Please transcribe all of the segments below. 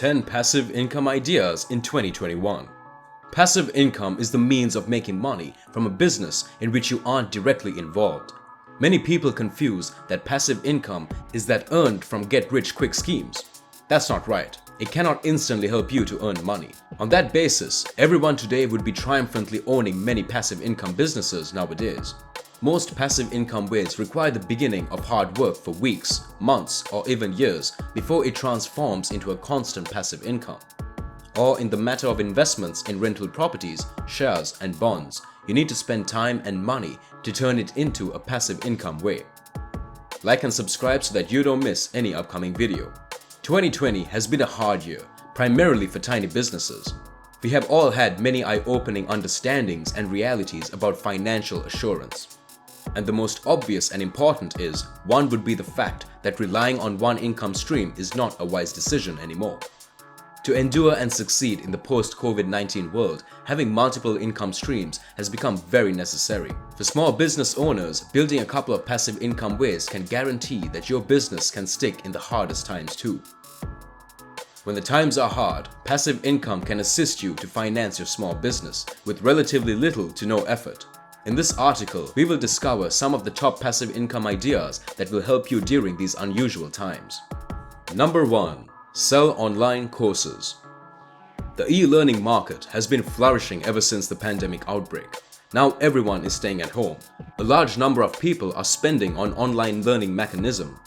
10 Passive Income Ideas in 2021. Passive income is the means of making money from a business in which you aren't directly involved. Many people confuse that passive income is that earned from get-rich-quick schemes. That's not right. It cannot instantly help you to earn money. On that basis, everyone today would be triumphantly owning many passive income businesses nowadays. Most passive income ways require the beginning of hard work for weeks, months, or even years before it transforms into a constant passive income. Or in the matter of investments in rental properties, shares, and bonds, you need to spend time and money to turn it into a passive income way. Like and subscribe so that you don't miss any upcoming video. 2020 has been a hard year, primarily for tiny businesses. We have all had many eye-opening understandings and realities about financial assurance. And the most obvious and important is, one would be the fact that relying on one income stream is not a wise decision anymore. To endure and succeed in the post-COVID-19 world, having multiple income streams has become very necessary. For small business owners, building a couple of passive income ways can guarantee that your business can stick in the hardest times too. When the times are hard, passive income can assist you to finance your small business with relatively little to no effort. In this article, we will discover some of the top passive income ideas that will help you during these unusual times. Number 1. Sell online courses. The e-learning market has been flourishing ever since the pandemic outbreak. Now everyone is staying at home. A large number of people are spending on online learning mechanism.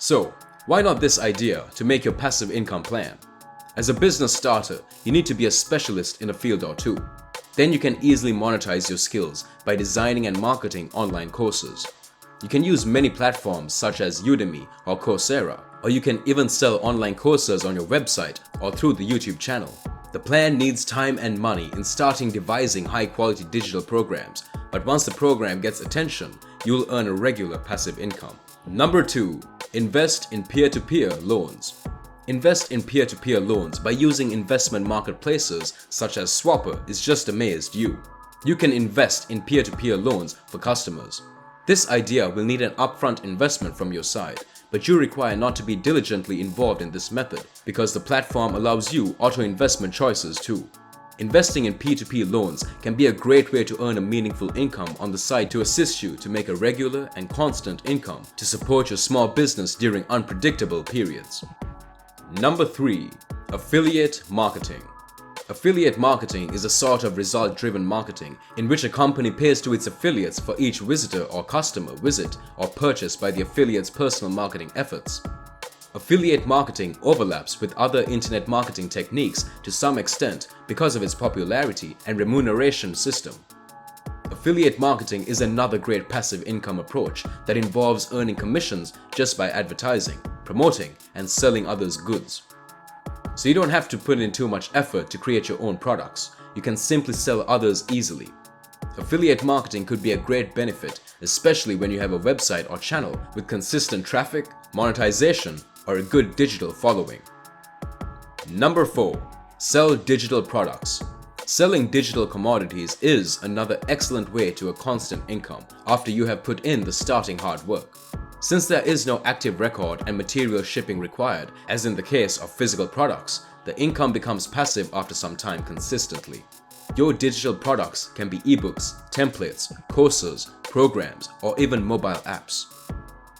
So, why not this idea to make your passive income plan? As a business starter, you need to be a specialist in a field or two. Then you can easily monetize your skills by designing and marketing online courses. You can use many platforms such as Udemy or Coursera, or you can even sell online courses on your website or through the YouTube channel. The plan needs time and money in starting devising high-quality digital programs, but once the program gets attention, you'll earn a regular passive income. Number 2. Invest in peer-to-peer loans. Invest in peer-to-peer loans by using investment marketplaces such as Swapper is just amazed you. You can invest in peer-to-peer loans for customers. This idea will need an upfront investment from your side, but you require not to be diligently involved in this method because the platform allows you auto-investment choices too. Investing in P2P loans can be a great way to earn a meaningful income on the side to assist you to make a regular and constant income to support your small business during unpredictable periods. Number 3. Affiliate marketing. Affiliate marketing is a sort of result-driven marketing in which a company pays to its affiliates for each visitor or customer visit or purchase by the affiliate's personal marketing efforts. Affiliate marketing overlaps with other internet marketing techniques to some extent because of its popularity and remuneration system. Affiliate marketing is another great passive income approach that involves earning commissions just by advertising, promoting, and selling others' goods. So you don't have to put in too much effort to create your own products. You can simply sell others easily. Affiliate marketing could be a great benefit, especially when you have a website or channel with consistent traffic, monetization, or a good digital following. Number 4. Sell digital products. Selling digital commodities is another excellent way to a constant income after you have put in the starting hard work. Since there is no active record and material shipping required, as in the case of physical products, the income becomes passive after some time consistently. Your digital products can be ebooks, templates, courses, programs, or even mobile apps.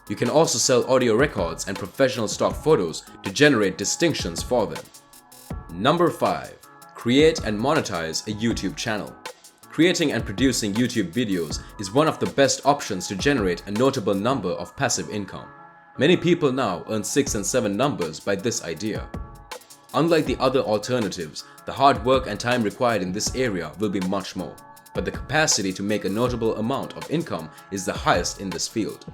You can also sell audio records and professional stock photos to generate distinctions for them. Number 5. Create and monetize a YouTube channel. Creating and producing YouTube videos is one of the best options to generate a notable number of passive income. Many people now earn 6 and 7 numbers by this idea. Unlike the other alternatives, the hard work and time required in this area will be much more, but the capacity to make a notable amount of income is the highest in this field.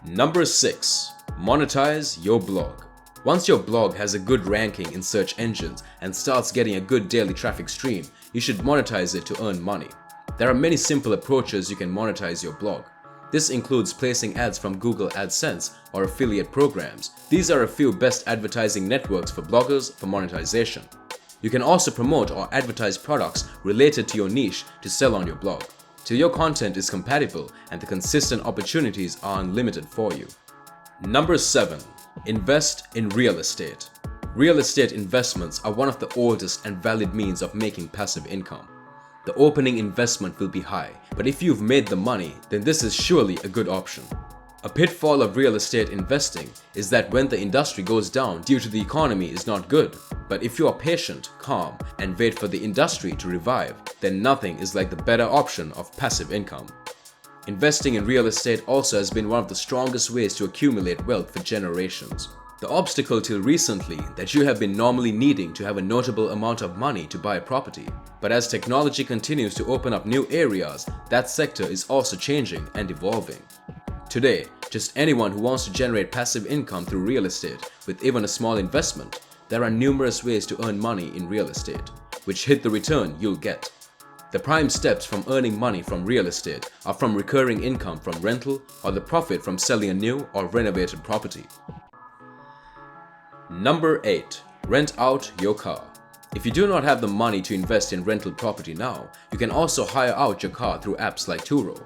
Number 6. Monetize your blog. Once your blog has a good ranking in search engines and starts getting a good daily traffic stream, you should monetize it to earn money. There are many simple approaches you can monetize your blog. This includes placing ads from Google AdSense or affiliate programs. These are a few best advertising networks for bloggers for monetization. You can also promote or advertise products related to your niche to sell on your blog, till your content is compatible and the consistent opportunities are unlimited for you. Number 7. Invest in real estate. Real estate investments are one of the oldest and valid means of making passive income. The opening investment will be high, but if you've made the money, then this is surely a good option. A pitfall of real estate investing is that when the industry goes down due to the economy is not good. But if you are patient, calm, and wait for the industry to revive, then nothing is like the better option of passive income. Investing in real estate also has been one of the strongest ways to accumulate wealth for generations. The obstacle till recently that you have been normally needing to have a notable amount of money to buy a property. But as technology continues to open up new areas, that sector is also changing and evolving. Today, just anyone who wants to generate passive income through real estate with even a small investment, there are numerous ways to earn money in real estate, which hit the return you'll get. The prime steps from earning money from real estate are from recurring income from rental or the profit from selling a new or renovated property. Number 8. Rent out your car. If you do not have the money to invest in rental property now, you can also hire out your car through apps like Turo.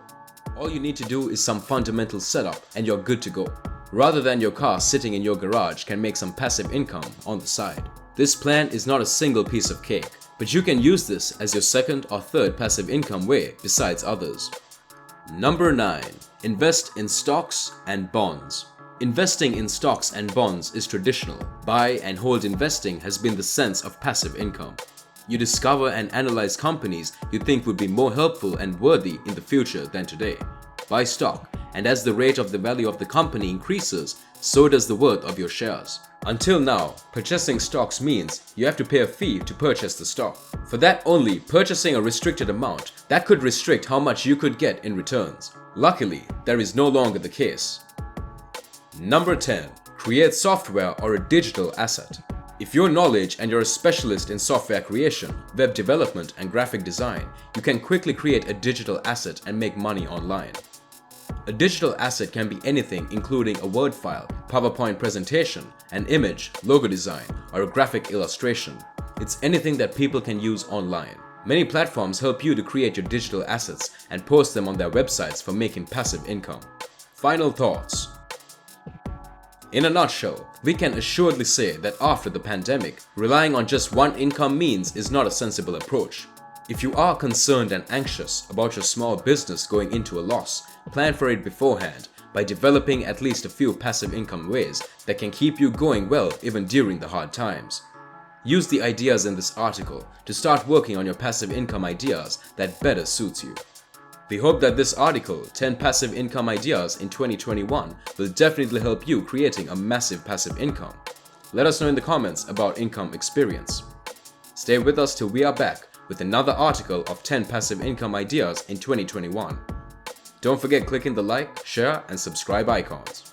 All you need to do is some fundamental setup and you're good to go. Rather than your car sitting in your garage can make some passive income on the side. This plan is not a single piece of cake, but you can use this as your second or third passive income way besides others. Number 9. Invest in stocks and bonds. Investing in stocks and bonds is traditional. Buy and hold investing has been the sense of passive income. You discover and analyze companies you think would be more helpful and worthy in the future than today. Buy stock, and as the rate of the value of the company increases, so does the worth of your shares. Until now, purchasing stocks means you have to pay a fee to purchase the stock. For that only, purchasing a restricted amount that could restrict how much you could get in returns. Luckily, that is no longer the case. Number 10. Create software or a digital asset. If your knowledge and you're a specialist in software creation, web development, and graphic design, you can quickly create a digital asset and make money online. A digital asset can be anything including a Word file, PowerPoint presentation, an image, logo design, or a graphic illustration. It's anything that people can use online. Many platforms help you to create your digital assets and post them on their websites for making passive income. Final thoughts. In a nutshell, we can assuredly say that after the pandemic, relying on just one income means is not a sensible approach. If you are concerned and anxious about your small business going into a loss, plan for it beforehand by developing at least a few passive income ways that can keep you going well even during the hard times. Use the ideas in this article to start working on your passive income ideas that better suits you. We hope that this article, 10 Passive Income Ideas in 2021, will definitely help you creating a massive passive income. Let us know in the comments about income experience. Stay with us till we are back with another article of 10 Passive Income Ideas in 2021. Don't forget clicking the like, share, and subscribe icons.